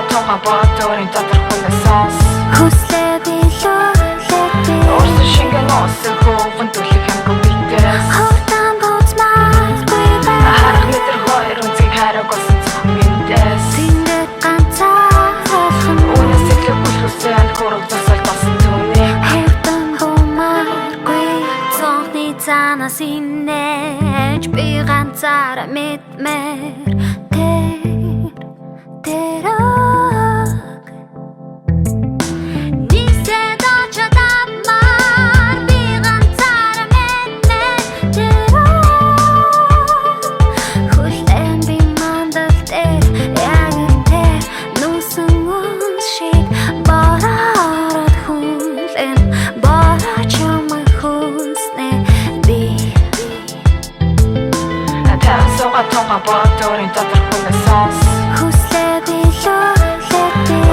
Тонга бодорын дотор хүнээс сонс Хүслээ билүүлээ Орсон шингэн уусан хөвөн түлхэх хамгүй битээс Хурдан буцмааргүй бай Харах метр хоёр үнцгийг хараг болсон зөвхөн миндээс Тэндээ ганцаар алхам Үнээс итлэг бүлхүүсэнд хураг засал басан түүнийг Хурдан бумааргүй Цонхны цаанаас инээж Би ганцаараа мэдмээр Тонга бодорын дотор хүнээс сонс Хүслээ билүүлээ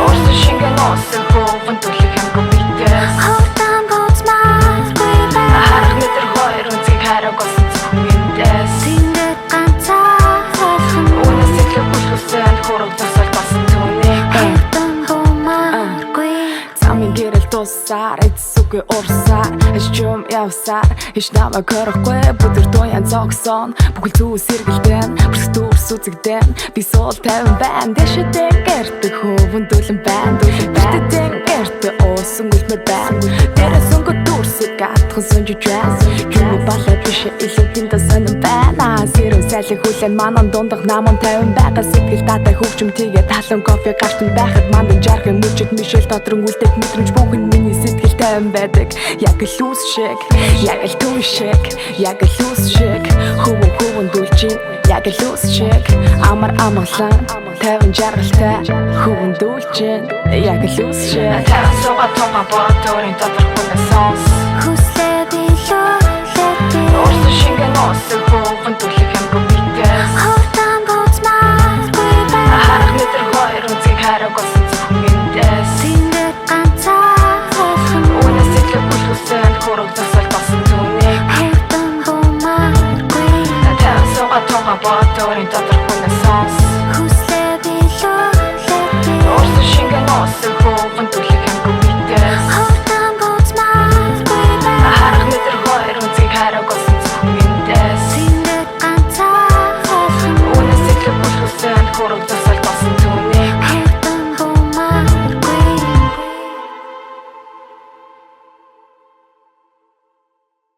Орсон шингэн уусан хөвөн түлхэх хамгүй битээс Хурдан буцмааргүй бай Харах метр хоёр үнцгийг хараг болсон зөвхөн миндээс Тэндээ ганцаар алхам Үнээс итлэг бүлхүүсэнд хураг засал басан түүнийг Хурдан бумааргүй Замын гэрэл дуусаар эцсүгүй урсаар Хашчум явсаар Хиш намайг хөрөхгүй Бүдэр туян зогсон Бүхэл зүү сэргэлдэн Бүрсдүүрс үзэгдэн Би суул тавин байна Дэшэдэн гэрдэг хөвөн дүүлэн байна Бэртэдэн гэрдэг уусан үлмэр байна Дээрээс өнгө дүүрсэг гатхан сонжиж байна Юм балаад бишэ илүүдэн да сонин байна Сэрэн сайлыг хүлэн манан дундах наман тавин байгаа Сэтгэл татай хөвчм тийгээ талан кофе гартан байхад мандан жаргын мүчит мишэл дотрон үлдэх мэдрэмж бүхэн миний сэтгэл тавин байдаг Яг л лүүс шиг, яг л түн шиг, яг л лүүс шиг Хөвөн дүүлжин, яг л лүүс шиг Амар амгалан, тавин жаргалтай Хөвөн дүүлжин, яг л лүүс шиг Таран сууга тонга бодорын дотор хүнээс сонс Хүслээ билүүлээ Орсон шингэн уусан хөвөн түлхэх хамгүй битээс Хурдан буцмааргүй бай Харах метр хоёр үнцгийг хараг болсон зөвхөн миндээс Тэндээ ганцаар алхам Үнээс итлэг бүлхүүсэнд хураг засал басан түүнийг Хурдан бумааргүй Таран сууга тонга бодорын дотор